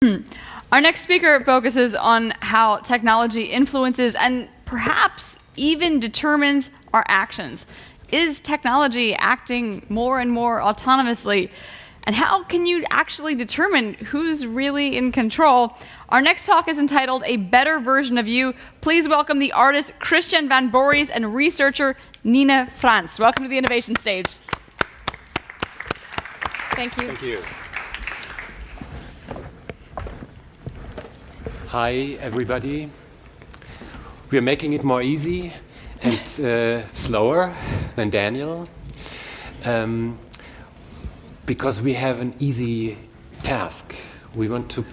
Our next speaker focuses on how technology influences and perhaps even determines our actions. Is technology acting more and more autonomously? And how can you actually determine who's really in control? Our next talk is entitled A Better Version of You. Please welcome the artist Christiaan van Breweries and researcher Nina Frans. Welcome to the innovation stage. Thank you. Thank you. Hi, everybody. We are making it more easy and slower than Daniel because we have an easy task. We want to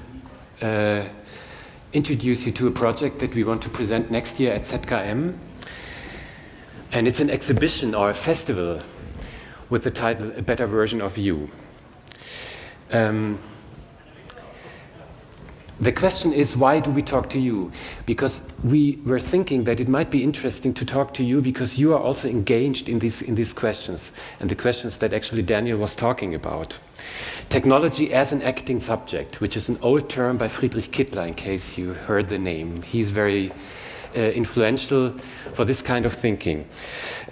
introduce you to a project that we want to present next year at ZKM. And it's an exhibition or a festival with the title A Better Version of You. The question is, why do we talk to you? Because we were thinking that it might be interesting to talk to you because you are also engaged in these questions, and the questions that actually Daniel was talking about. Technology as an acting subject, which is an old term by Friedrich Kittler, in case you heard the name. He's very influential for this kind of thinking.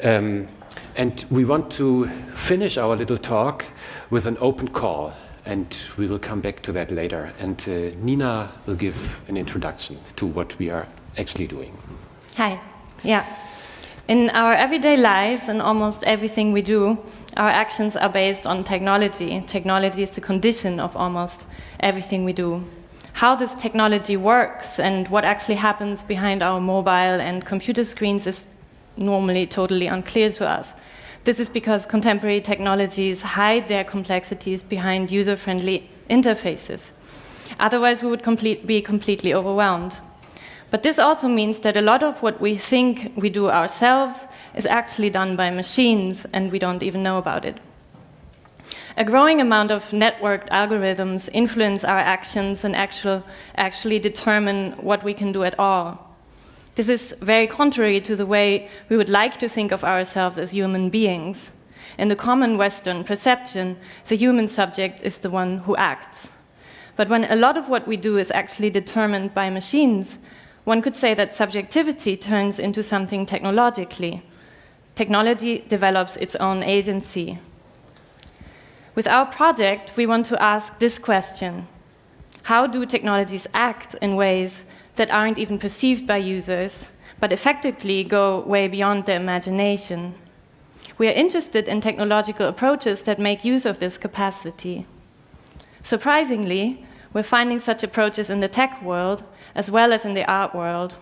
And we want to finish our little talk with an open call. And we will come back to that later. And Nina will give an introduction to what we are actually doing. Hi. Yeah. In our everyday lives and almost everything we do, our actions are based on technology. Technology is the condition of almost everything we do. How this technology works and what actually happens behind our mobile and computer screens is normally totally unclear to us. This is because contemporary technologies hide their complexities behind user-friendly interfaces. Otherwise, we would be completely overwhelmed. But this also means that a lot of what we think we do ourselves is actually done by machines, and we don't even know about it. A growing amount of networked algorithms influence our actions and actually determine what we can do at all. This is very contrary to the way we would like to think of ourselves as human beings. In the common Western perception, the human subject is the one who acts. But when a lot of what we do is actually determined by machines, one could say that subjectivity turns into something technologically. Technology develops its own agency. With our project, we want to ask this question: how do technologies act in ways that aren't even perceived by users, but effectively go way beyond their imagination? We are interested in technological approaches that make use of this capacity. Surprisingly, we're finding such approaches in the tech world as well as in the art world.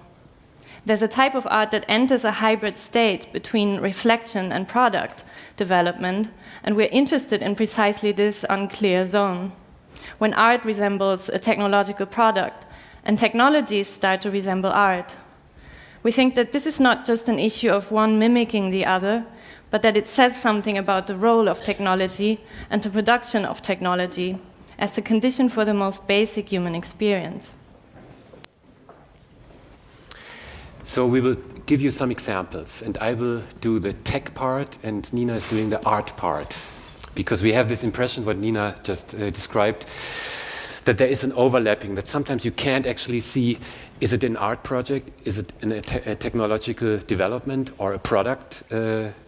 There's a type of art that enters a hybrid state between reflection and product development, and we're interested in precisely this unclear zone, when art resembles a technological product and technologies start to resemble art. We think that this is not just an issue of one mimicking the other, but that it says something about the role of technology and the production of technology as the condition for the most basic human experience. So we will give you some examples, and I will do the tech part, and Nina is doing the art part, because we have this impression, what Nina just described, that there is an overlapping, that sometimes you can't actually see, is it an art project, is it a technological development, or a product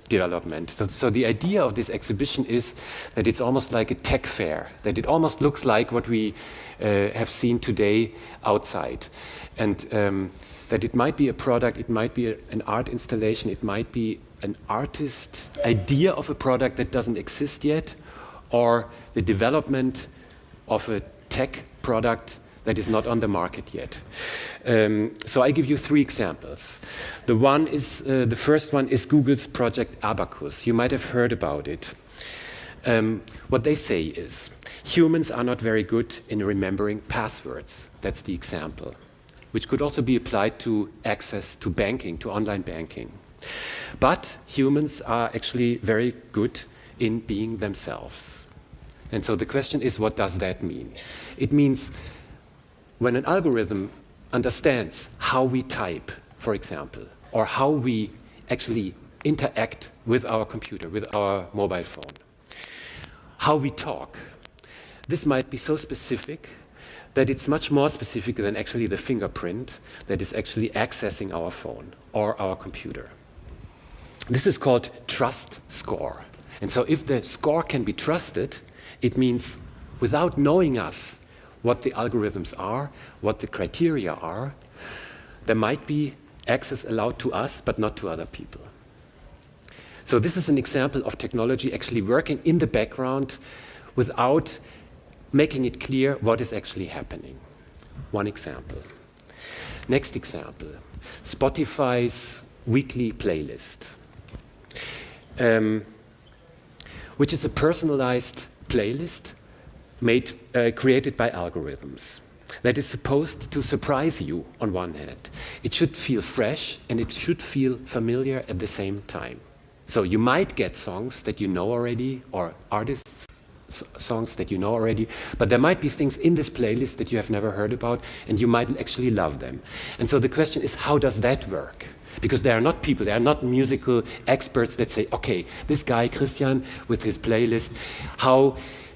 development. So the idea of this exhibition is that it's almost like a tech fair, that it almost looks like what we have seen today outside. And that it might be a product, it might be an art installation, it might be an artist's idea of a product that doesn't exist yet, or the development of a tech product that is not on the market yet. So I give you 3 examples. The first one is Google's project Abacus. You might have heard about it. What they say is, humans are not very good in remembering passwords. That's the example, which could also be applied to access to banking, to online banking. But humans are actually very good in being themselves. And so the question is, what does that mean? It means when an algorithm understands how we type, for example, or how we actually interact with our computer, with our mobile phone, how we talk, this might be so specific that it's much more specific than actually the fingerprint that is actually accessing our phone or our computer. This is called trust score. And so if the score can be trusted, it means without knowing us what the algorithms are, what the criteria are, there might be access allowed to us, but not to other people. So this is an example of technology actually working in the background without making it clear what is actually happening. One example. Next example, Spotify's weekly playlist, which is a personalized playlist created by algorithms that is supposed to surprise you on one hand. It should feel fresh and it should feel familiar at the same time. So you might get songs that you know already, or artists' songs that you know already, but there might be things in this playlist that you have never heard about, and you might actually love them. And so the question is, how does that work? Because they are not people, they are not musical experts that say, okay, this guy, Christiaan, with his playlist,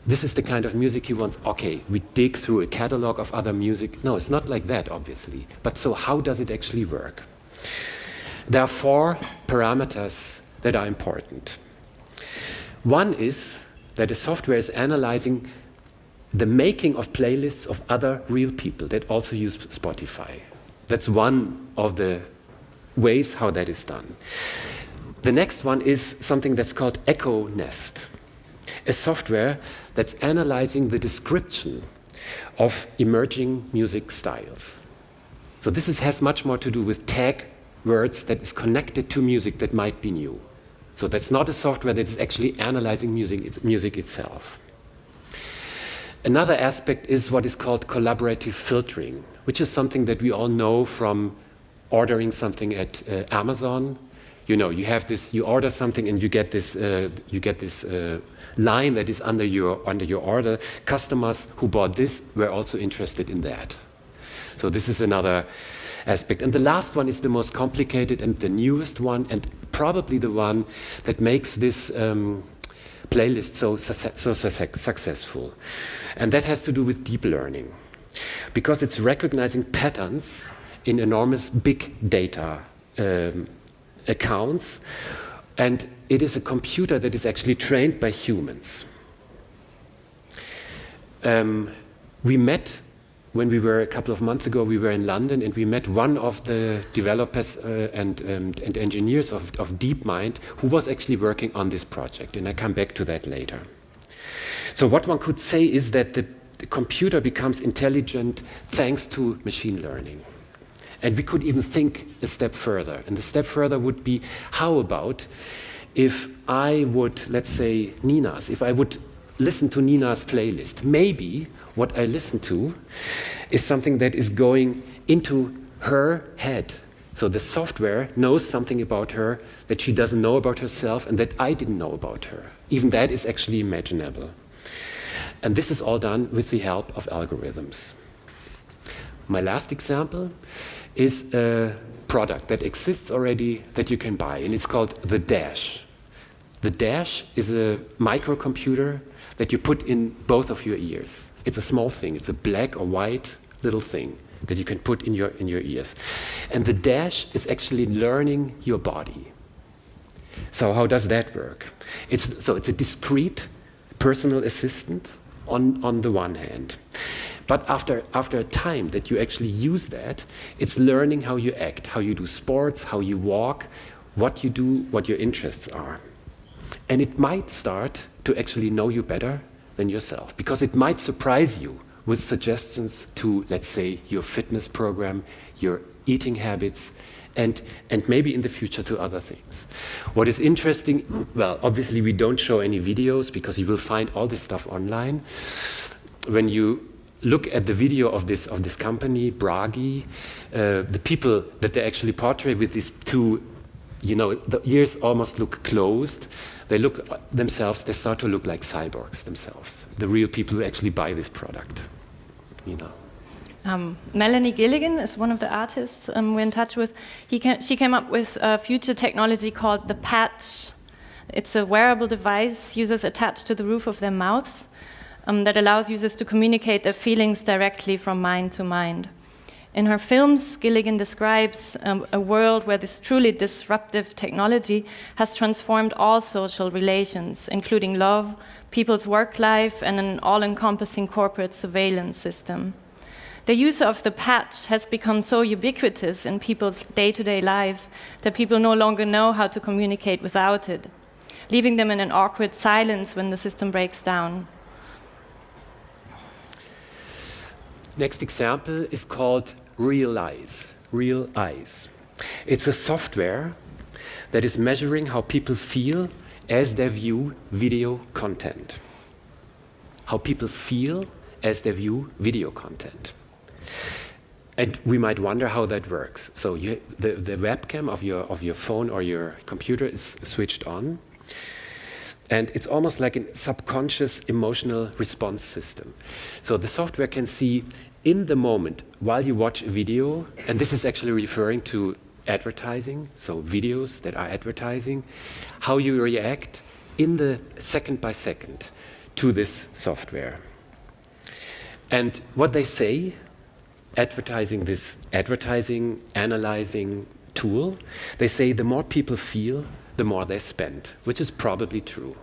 this is the kind of music he wants. Okay, we dig through a catalog of other music. No, it's not like that, obviously. But so how does it actually work? There are 4 parameters that are important. One is that the software is analyzing the making of playlists of other real people that also use Spotify. That's one of the ways how that is done. The next one is something that's called Echo Nest, a software that's analyzing the description of emerging music styles. So this has much more to do with tag words that is connected to music that might be new. So that's not a software that is actually analyzing music itself. Another aspect is what is called collaborative filtering, which is something that we all know from ordering something at Amazon. You know, you order something and you get this line that is under your order. Customers who bought this were also interested in that. So this is another aspect. And the last one is the most complicated and the newest one, and probably the one that makes this playlist so successful. And that has to do with deep learning, because it's recognizing patterns in enormous big data accounts, and it is a computer that is actually trained by humans. We met when we were a couple of months ago, we were in London, and we met one of the developers and engineers of DeepMind, who was actually working on this project, and I come back to that later. So what one could say is that the computer becomes intelligent thanks to machine learning. And we could even think a step further, and the step further would be, how about if I would, let's say, if I would listen to Nina's playlist, maybe what I listen to is something that is going into her head. So the software knows something about her that she doesn't know about herself and that I didn't know about her. Even that is actually imaginable. And this is all done with the help of algorithms. My last example is a product that exists already that you can buy, and it's called the Dash. The Dash is a microcomputer that you put in both of your ears. It's a small thing. It's a black or white little thing that you can put in your ears. And the Dash is actually learning your body. So how does that work? It's a discrete personal assistant on the one hand. But after a time that you actually use that, it's learning how you act, how you do sports, how you walk, what you do, what your interests are. And it might start to actually know you better than yourself, because it might surprise you with suggestions to, let's say, your fitness program, your eating habits, and maybe in the future to other things. What is interesting, well, obviously we don't show any videos because you will find all this stuff online. When you look at the video of this company, Breweries, the people that they actually portray with these two, the ears almost look closed. They start to look like cyborgs themselves, the real people who actually buy this product, Melanie Gilligan is one of the artists we're in touch with. She came up with a future technology called the patch. It's a wearable device users attach to the roof of their mouths. that allows users to communicate their feelings directly from mind to mind. In her films, Gilligan describes a world where this truly disruptive technology has transformed all social relations, including love, people's work life, and an all-encompassing corporate surveillance system. The use of the patch has become so ubiquitous in people's day-to-day lives that people no longer know how to communicate without it, leaving them in an awkward silence when the system breaks down. Next example is called Real Eyes. Real Eyes. It's a software that is measuring how people feel as they view video content. How people feel as they view video content. And we might wonder how that works. So the webcam of your phone or your computer is switched on. And it's almost like a subconscious emotional response system. So the software can see in the moment while you watch a video, and this is actually referring to advertising, so videos that are advertising, how you react in the second by second to this software. And what they say, this advertising analyzing tool, they say the more people feel, the more they spend, which is probably true.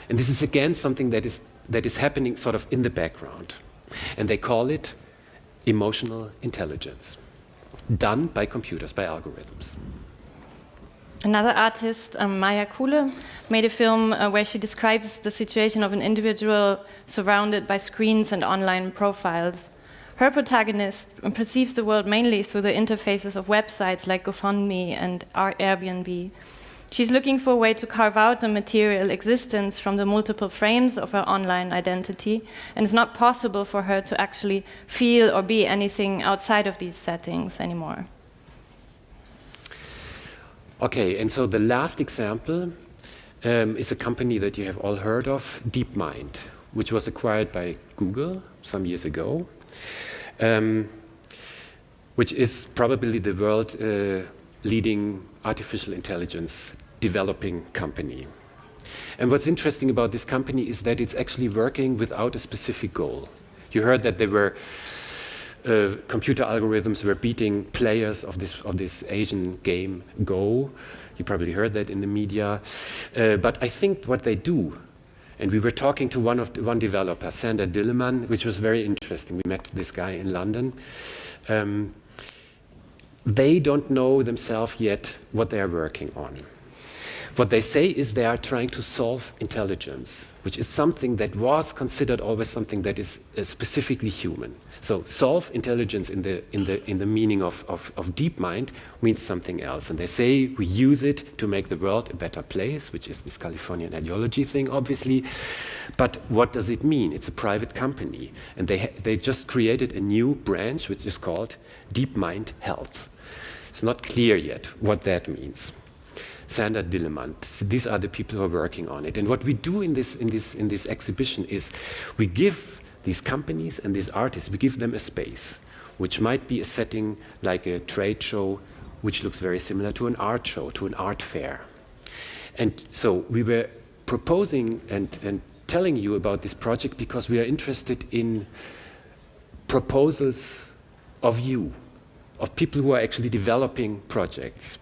And this is again something that is happening sort of in the background. And they call it emotional intelligence, done by computers, by algorithms. Another artist, Maya Kuhle, made a film where she describes the situation of an individual surrounded by screens and online profiles. Her protagonist perceives the world mainly through the interfaces of websites like GoFundMe and Airbnb. She's looking for a way to carve out the material existence from the multiple frames of her online identity, and it's not possible for her to actually feel or be anything outside of these settings anymore. Okay, and so the last example is a company that you have all heard of, DeepMind, which was acquired by Google some years ago, which is probably the world leading artificial intelligence developing company. And what's interesting about this company is that it's actually working without a specific goal. You heard that there were computer algorithms were beating players of this Asian game Go. You probably heard that in the media. But I think what they do, and we were talking to one developer, Sander Dilleman, which was very interesting. We met this guy in London. They don't know themselves yet what they are working on. What they say is they are trying to solve intelligence, which is something that was considered always something that is specifically human. So solve intelligence in the meaning of DeepMind means something else. And they say we use it to make the world a better place, which is this Californian ideology thing, obviously. But what does it mean? It's a private company. And they just created a new branch, which is called DeepMind Health. It's not clear yet what that means. Sander Dilleman, these are the people who are working on it. And what we do in this exhibition is we give these companies and these artists, we give them a space, which might be a setting like a trade show, which looks very similar to an art show, to an art fair. And so we were proposing and telling you about this project because we are interested in proposals of you, of people who are actually developing projects.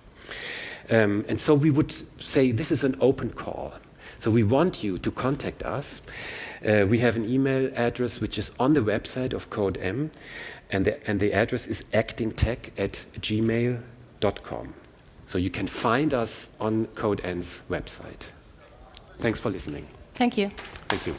And so we would say this is an open call. So we want you to contact us. We have an email address which is on the website of Code M, and the address is actingtech@gmail.com. So you can find us on Code N's website. Thanks for listening. Thank you. Thank you.